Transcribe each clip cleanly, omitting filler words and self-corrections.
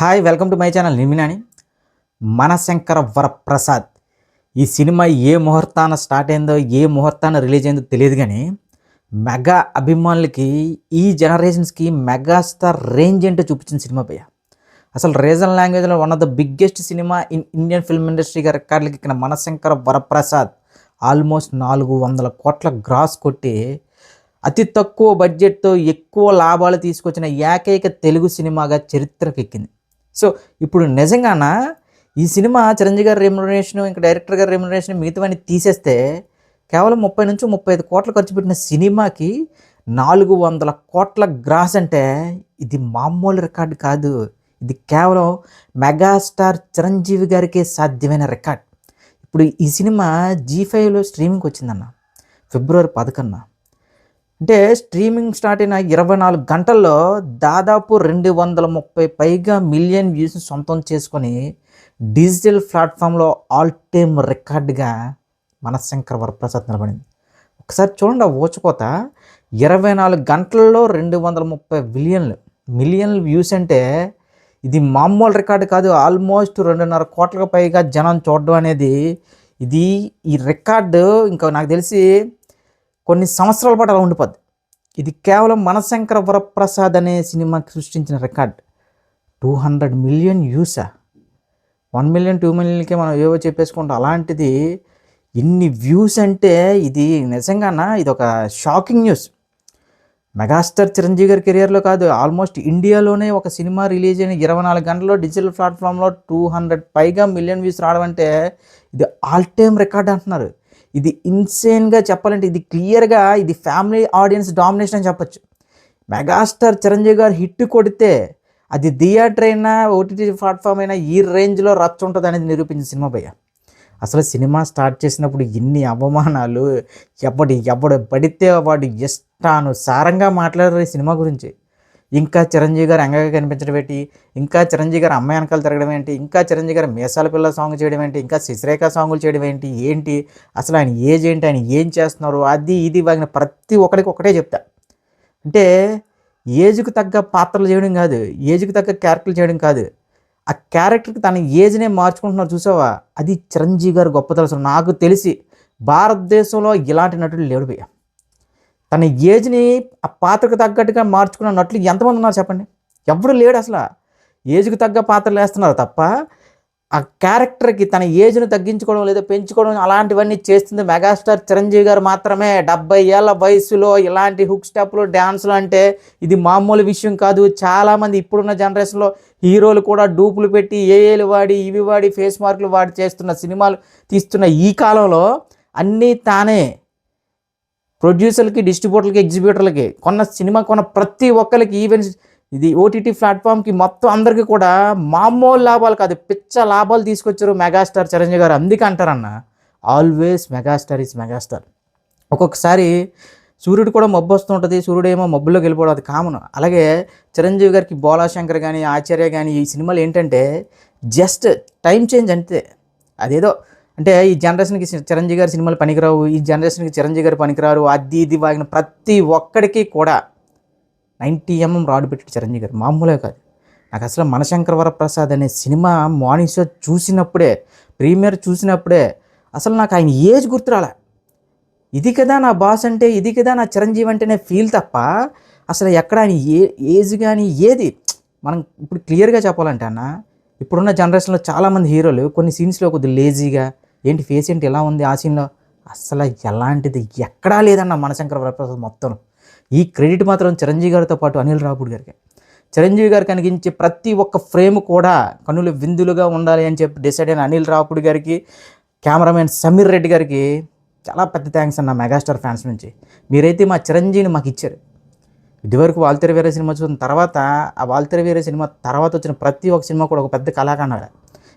Hi welcome to my channel నిమినాని. మనశంకర వరప్రసాద్ ఈ cinema ఏ ముహూర్తాన start అయిందో ఏ ముహూర్తాన రిలీజ్ అయిందో తెలియదు, కానీ మెగా అభిమానులకి ఈ జనరేషన్స్కి మెగాస్టార్ రేంజ్ ఏంటో చూపించిన సినిమా భయ్య. అసలు రీజనల్ లాంగ్వేజ్లో one of the biggest cinema in Indian film ఇండస్ట్రీగా రికార్డులకి ఇక్కడ మనశంకర వరప్రసాద్ ఆల్మోస్ట్ 400 కోట్ల గ్రాస్ కొట్టి అతి తక్కువ బడ్జెట్తో ఎక్కువ లాభాలు తీసుకొచ్చిన ఏకైక తెలుగు సినిమాగా చరిత్రకెక్కింది. సో ఇప్పుడు నిజంగాన ఈ సినిమా చిరంజీవి గారి రెమ్యునరేషన్, ఇంకా డైరెక్టర్ గారి రెమ్యునరేషన్, మిగతావన్నీ తీసేస్తే కేవలం 30 నుంచి 35 కోట్లు ఖర్చు పెట్టిన సినిమాకి 400 కోట్ల గ్రాస్ అంటే ఇది మామూలు రికార్డు కాదు. ఇది కేవలం మెగాస్టార్ చిరంజీవి గారికే సాధ్యమైన రికార్డ్. ఇప్పుడు ఈ సినిమా G5లో స్ట్రీమింగ్కి వచ్చిందన్న ఫిబ్రవరి 11. అంటే స్ట్రీమింగ్ స్టార్ట్ అయిన 24 గంటల్లో దాదాపు 230 పైగా మిలియన్ వ్యూస్ని సొంతం చేసుకొని డిజిటల్ ప్లాట్ఫామ్లో ఆల్ టైమ్ రికార్డుగా మనశంకర వరప్రసాద్ నిలబడింది. ఒకసారి చూడండి, ఆ ఊచకోత 24 గంటల్లో 230 మిలియన్ వ్యూస్ అంటే ఇది మామూలు రికార్డు కాదు. ఆల్మోస్ట్ 2.5 కోట్లకు పైగా జనం చూడడం అనేది ఈ రికార్డు ఇంకా నాకు తెలిసి కొన్ని సంవత్సరాల పాటు అలా ఉండిపోద్ది. ఇది కేవలం మనశంకర వరప్రసాద్ అనే సినిమాకి సృష్టించిన రికార్డ్. 200 మిలియన్ వ్యూసా, 1 మిలియన్ 2 మిలియన్కే మనం ఏవో చెప్పేసుకుంటాం. అలాంటిది ఇన్ని వ్యూస్ అంటే ఇది నిజంగానా ఇది ఒక షాకింగ్ న్యూస్. మెగాస్టార్ చిరంజీవి గారి కెరియర్లో కాదు, ఆల్మోస్ట్ ఇండియాలోనే ఒక సినిమా రిలీజ్ అయిన 24 గంటల్లో డిజిటల్ ప్లాట్ఫామ్లో 200 పైగా మిలియన్ వ్యూస్ రావడం అంటే ఇది ఆల్ టైమ్ రికార్డ్ అంటున్నారు. ఇది ఇన్సేన్గా చెప్పాలంటే ఇది క్లియర్గా ఇది ఫ్యామిలీ ఆడియన్స్ డామినేషన్ అని చెప్పచ్చు. మెగాస్టార్ చిరంజీవి గారు హిట్ కొడితే అది థియేటర్ అయినా ఓటీటీ ప్లాట్ఫామ్ అయినా ఈ రేంజ్లో రచ్చ ఉంటుంది అనేది నిరూపించిన సినిమా భయ్య. అసలు సినిమా స్టార్ట్ చేసినప్పుడు ఎన్ని అవమానాలు, ఎవడు పడితే వాడు ఇష్టానుసారంగా మాట్లాడారు ఈ సినిమా గురించి. ఇంకా చిరంజీవి గారు అంగగా కనిపించడం ఏంటి, ఇంకా చిరంజీవి గారు అమ్మాయి వెనకాల తిరగడం ఏంటి, ఇంకా చిరంజీవి గారు మీసాల పిల్ల సాంగ్ చేయడం ఏంటి, ఇంకా శశిరేఖ సాంగులు చేయడం ఏంటి అసలు ఆయన ఏజ్ ఏంటి, ఆయన ఏం చేస్తున్నారు, అది ఇది వాగిన ప్రతి ఒక్కరికి ఒకటే చెప్తా. అంటే ఏజ్కి తగ్గ పాత్రలు చేయడం కాదు, ఏజ్కి తగ్గ క్యారెక్టర్లు చేయడం కాదు, ఆ క్యారెక్టర్కి తన ఏజ్నే మార్చుకుంటున్నారు చూసావా, అది చిరంజీవి గారు గొప్పతనం. నాకు తెలిసి భారతదేశంలో ఇలాంటి నటుడు లేడు భయ్య. తన ఏజ్ని ఆ పాత్రకు తగ్గట్టుగా మార్చుకున్న నటులు ఎంతమంది ఉన్నారు చెప్పండి? ఎవడు లేడు. అసలు ఏజ్కి తగ్గ పాత్రలు వేస్తున్నారు తప్ప ఆ క్యారెక్టర్కి తన ఏజ్ని తగ్గించుకోవడం లేదా పెంచుకోవడం అలాంటివన్నీ చేస్తుంది మెగాస్టార్ చిరంజీవి గారు మాత్రమే. 70 ఏళ్ళ వయసులో ఇలాంటి హుక్ స్టెప్లు, డ్యాన్సులు అంటే ఇది మామూలు విషయం కాదు. చాలామంది ఇప్పుడున్న జనరేషన్లో హీరోలు కూడా డూపులు పెట్టి ఏఏలు వాడి ఇవి వాడి ఫేస్ మార్కులు వాడి చేస్తున్న సినిమాలు తీస్తున్న ఈ కాలంలో అన్నీ తానే ప్రొడ్యూసర్లకి, డిస్ట్రిబ్యూటర్లకి, ఎగ్జిబ్యూటర్లకి సినిమా కొన్న ప్రతి ఒక్కరికి, ఈవెన్ ఇది ఓటీటీ ప్లాట్ఫామ్కి మొత్తం అందరికీ కూడా మామూలు లాభాలు కాదు, పిచ్చ లాభాలు తీసుకొచ్చారు మెగాస్టార్ చిరంజీవి గారు. అందుకే అంటారన్న ఆల్వేస్ మెగాస్టార్ ఈజ్ మెగాస్టార్. ఒక్కొక్కసారి సూర్యుడు కూడా మబ్బు వస్తూ ఉంటుంది, సూర్యుడేమో మబ్బులోకి వెళ్ళిపోవడం అది కామన్. అలాగే చిరంజీవి గారికి బోలాశంకర్ కానీ ఆచార్య కానీ ఈ సినిమాలు ఏంటంటే జస్ట్ టైం చేంజ్ అంతే. అదేదో అంటే ఈ జనరేషన్కి చిరంజీవి గారి సినిమాలు పనికిరావు, ఈ జనరేషన్కి చిరంజీవి గారు పనికిరారు, అది ఇది వాగిన ప్రతి ఒక్కడికి కూడా 90mm రాడు పెట్టి చిరంజీవి గారు మామూలే కాదు. నాకు అసలు మనశంకర వరప్రసాద్ అనే సినిమా మార్నింగ్ షో చూసినప్పుడే, ప్రీమియర్ చూసినప్పుడే అసలు నాకు ఆయన ఏజ్ గుర్తురాలే. ఇది కదా నా బాస్ అంటే, ఇది కదా నా చిరంజీవి అంటేనే ఫీల్ తప్ప అసలు ఎక్కడ ఆయన ఏజ్ కానీ ఏది మనం ఇప్పుడు క్లియర్గా చెప్పాలంటే అన్న, ఇప్పుడున్న జనరేషన్లో చాలామంది హీరోలు కొన్ని సీన్స్లో కొద్దిగా లేజీగా ఏంటి ఫేస్ ఏంటి ఎలా ఉంది ఆ సీన్లో, అసలు ఎలాంటిది ఎక్కడా లేదన్న మనశంకర వరప్రసాద్ మొత్తం. ఈ క్రెడిట్ మాత్రం చిరంజీవి గారితో పాటు అనిల్ రావుపూడి గారికి. చిరంజీవి గారు కనిపించే ప్రతి ఒక్క ఫ్రేమ్ కూడా కన్నులు విందులుగా ఉండాలి అని చెప్పి డిసైడ్ అయిన అనిల్ రావుపూడి గారికి, కెమెరామెన్ సమీర్ రెడ్డి గారికి చాలా పెద్ద థ్యాంక్స్ అన్న మెగాస్టార్ ఫ్యాన్స్ నుంచి. మీరైతే మా చిరంజీవిని మాకు ఇచ్చారు. ఇదివరకు వాల్తేరు వీర సినిమా చూసిన తర్వాత, ఆ వాల్తేరు వీర సినిమా తర్వాత వచ్చిన ప్రతి ఒక్క సినిమా కూడా ఒక పెద్ద కళాఖండ.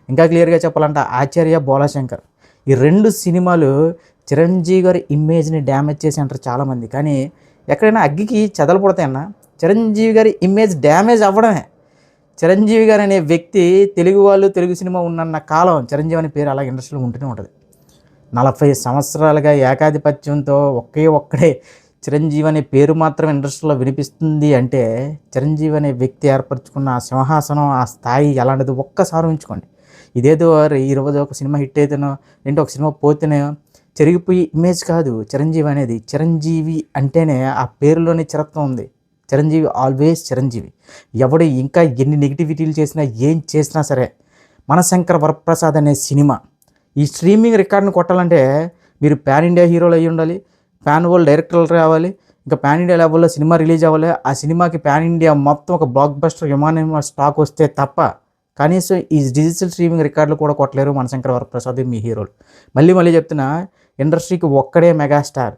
ఇంకా క్లియర్గా చెప్పాలంటే ఆచార్య, బోలాశంకర్ ఈ 2 సినిమాలు చిరంజీవి గారి ఇమేజ్ని డ్యామేజ్ చేసి అంటారు చాలామంది. కానీ ఎక్కడైనా అగ్గికి చెదలు పుడతాయన్న, చిరంజీవి గారి ఇమేజ్ డ్యామేజ్ అవ్వడమే. చిరంజీవి గారు అనే వ్యక్తి తెలుగు వాళ్ళు, తెలుగు సినిమా ఉన్నన్న కాలం చిరంజీవి అనే పేరు అలా ఇండస్ట్రీలో ఉంటూనే ఉంటుంది. 40 సంవత్సరాలుగా ఏకాధిపత్యంతో ఒక్కడే చిరంజీవి అనే పేరు మాత్రం ఇండస్ట్రీలో వినిపిస్తుంది అంటే చిరంజీవి అనే వ్యక్తి ఏర్పరచుకున్న ఆ సింహాసనం ఆ స్థాయి ఎలాంటిది ఒక్కసారి ఉంచుకోండి. ఇదేదో ఈరోజు ఒక సినిమా హిట్ అయితేనో ఏంటో ఒక సినిమా పోతేనే చెరిగిపోయి ఇమేజ్ కాదు చిరంజీవి అనేది. చిరంజీవి అంటేనే ఆ పేరులోనే చిరత్వం ఉంది. చిరంజీవి ఆల్వేస్ చిరంజీవి. ఎవడు ఇంకా ఎన్ని నెగిటివిటీలు చేసినా ఏం చేసినా సరే మనశంకర వరప్రసాద్ అనే సినిమా ఈ స్ట్రీమింగ్ రికార్డును కొట్టాలంటే మీరు పాన్ ఇండియా హీరోలు అయ్యి ఉండాలి, పాన్ వరల్డ్ డైరెక్టర్లు రావాలి, ఇంకా పాన్ ఇండియా లెవెల్లో సినిమా రిలీజ్ అవ్వాలి. ఆ సినిమాకి పాన్ ఇండియా మొత్తం ఒక బ్లాక్ బస్టర్ విమానం స్టాక్ వస్తే తప్ప కనీసం ఈ డిజిటల్ స్ట్రీమింగ్ రికార్డులు కూడా కొట్టలేరు మనశంకర వరప్రసాద్ మీ హీరోలు. మళ్ళీ మళ్ళీ చెప్తున్నా, ఇండస్ట్రీకి ఒక్కడే మెగాస్టార్,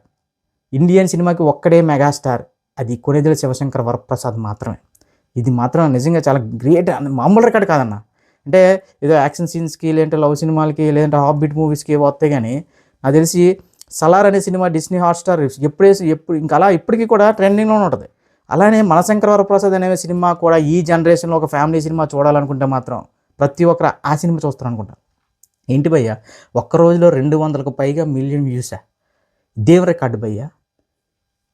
ఇండియన్ సినిమాకి ఒక్కడే మెగాస్టార్, అది కొణిదెల శివశంకర వరప్రసాద్ మాత్రమే. ఇది మాత్రం నిజంగా చాలా గ్రేట్, మామూలు రికార్డ్ కాదన్న. అంటే ఏదో యాక్షన్ సీన్స్కి లేదంటే లవ్ సినిమాలకి లేదంటే హాఫ్ బీట్ మూవీస్కి వస్తాయి, కానీ నాకు తెలిసి సలార్ అనే సినిమా డిస్నీ హాట్స్టార్ ఎప్పుడు ఇంకా అలా ఇప్పటికీ కూడా ట్రెండింగ్లోనే ఉంటుంది. అలానే మనశంకర వరప్రసాద్ అనే సినిమా కూడా ఈ జనరేషన్లో ఒక ఫ్యామిలీ సినిమా చూడాలనుకుంటే మాత్రం ప్రతి ఒక్కరు ఆ సినిమా చూస్తారు అనుకుంటారు. ఏంటి భయ్యా, ఒక్క రోజులో 200కు పైగా మిలియన్ వ్యూసా? దేవ్ రికార్డు భయ్యా.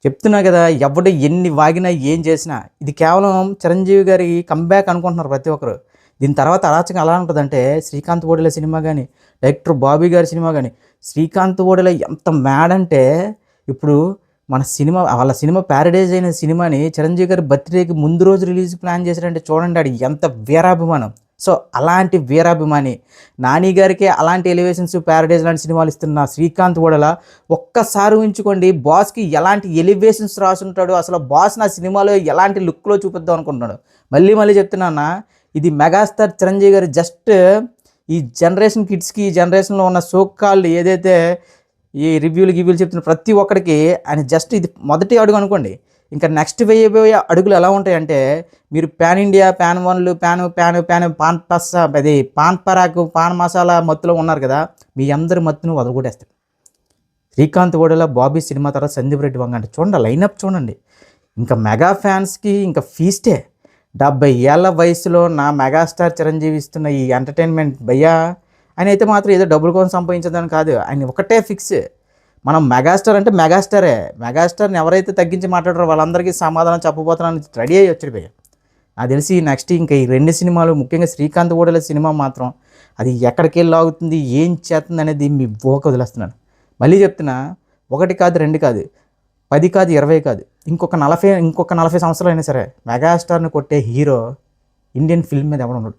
చెప్తున్నా కదా, ఎవడు ఎన్ని వాగినా ఏం చేసినా ఇది కేవలం చిరంజీవి గారి కంబ్యాక్ అనుకుంటున్నారు ప్రతి ఒక్కరు. దీని తర్వాత అరాచకం ఎలా ఉంటుందంటే, శ్రీకాంత్ ఓడెల సినిమా కానీ డైరెక్టర్ బాబీ గారి సినిమా కానీ, శ్రీకాంత్ ఓడెల ఎంత మ్యాడ్ అంటే ఇప్పుడు మన సినిమా వాళ్ళ సినిమా ప్యారడైజ్ అయిన సినిమాని చిరంజీవి గారి బర్త్డేకి ముందు రోజు రిలీజ్ ప్లాన్ చేశాడంటే చూడండి ఆడు ఎంత వీరాభిమానం. సో అలాంటి వీరాభిమాని నాని గారికి అలాంటి ఎలివేషన్స్ ప్యారడైజ్ లాంటి సినిమాలు ఇస్తున్న శ్రీకాంత్ ఓడెల ఒక్కసారి ఉంచుకోండి, బాస్కి ఎలాంటి ఎలివేషన్స్ రాసుంటాడు, అసలు బాస్ నా సినిమాలో ఎలాంటి లుక్లో చూపిద్దాం అనుకుంటున్నాడు. మళ్ళీ మళ్ళీ చెప్తున్నా, ఇది మెగాస్టార్ చిరంజీవి గారు జస్ట్ ఈ జనరేషన్ కిడ్స్కి ఈ జనరేషన్లో ఉన్న సోకాళ్ళు ఏదైతే ఈ రివ్యూలు చెప్తున్న ప్రతి ఒక్కడికి ఆయన జస్ట్ ఇది మొదటి అడుగు అనుకోండి. ఇంకా నెక్స్ట్ వేయబోయే అడుగులు ఎలా ఉంటాయంటే, మీరు పాన్ ఇండియా, పాన్ వన్లు, పాన్ పస్స, అది పాన్ పరాకు, పాన్ మసాలా మత్తులో ఉన్నారు కదా, మీ అందరి మత్తును వదలగొట్టేస్తారు. శ్రీకాంత్ ఓడెల బాబీ సినిమా తర్వాత సందీప్ రెడ్డి వంగ అంటే చూడండి, లైనప్ చూడండి. ఇంకా మెగా ఫ్యాన్స్కి ఇంకా ఫీస్టే. 70 ఏళ్ళ వయసులో నా మెగాస్టార్ చిరంజీవి ఇస్తున్న ఈ ఎంటర్టైన్మెంట్ భయ్యా, ఆయన అయితే మాత్రం ఏదో డబ్బుల కోసం సంపాదించదని కాదు, ఆయన ఒకటే ఫిక్స్. మనం మెగాస్టార్ అంటే మెగాస్టారే. మెగాస్టార్ని ఎవరైతే తగ్గించి మాట్లాడారో వాళ్ళందరికీ సమాధానం చెప్పబోతున్నాను రెడీ అయ్యి వచ్చాడు భయ్య. నాకు తెలిసి నెక్స్ట్ ఇంకా ఈ 2 సినిమాలు, ముఖ్యంగా శ్రీకాంత్ ఓడెల సినిమా మాత్రం అది ఎక్కడికి వెళ్ళి ఆగుతుంది, ఏం చేస్తుంది అనేది మీ ఊహకు వదిలేస్తున్నాను. మళ్ళీ చెప్తున్నా, 1 కాదు 2 కాదు 10 కాదు 20 కాదు, ఇంకొక 40 సంవత్సరాలు అయినా సరే మెగాస్టార్ని కొట్టే హీరో ఇండియన్ ఫిల్మ్ మీద ఎవడు ఉండడు.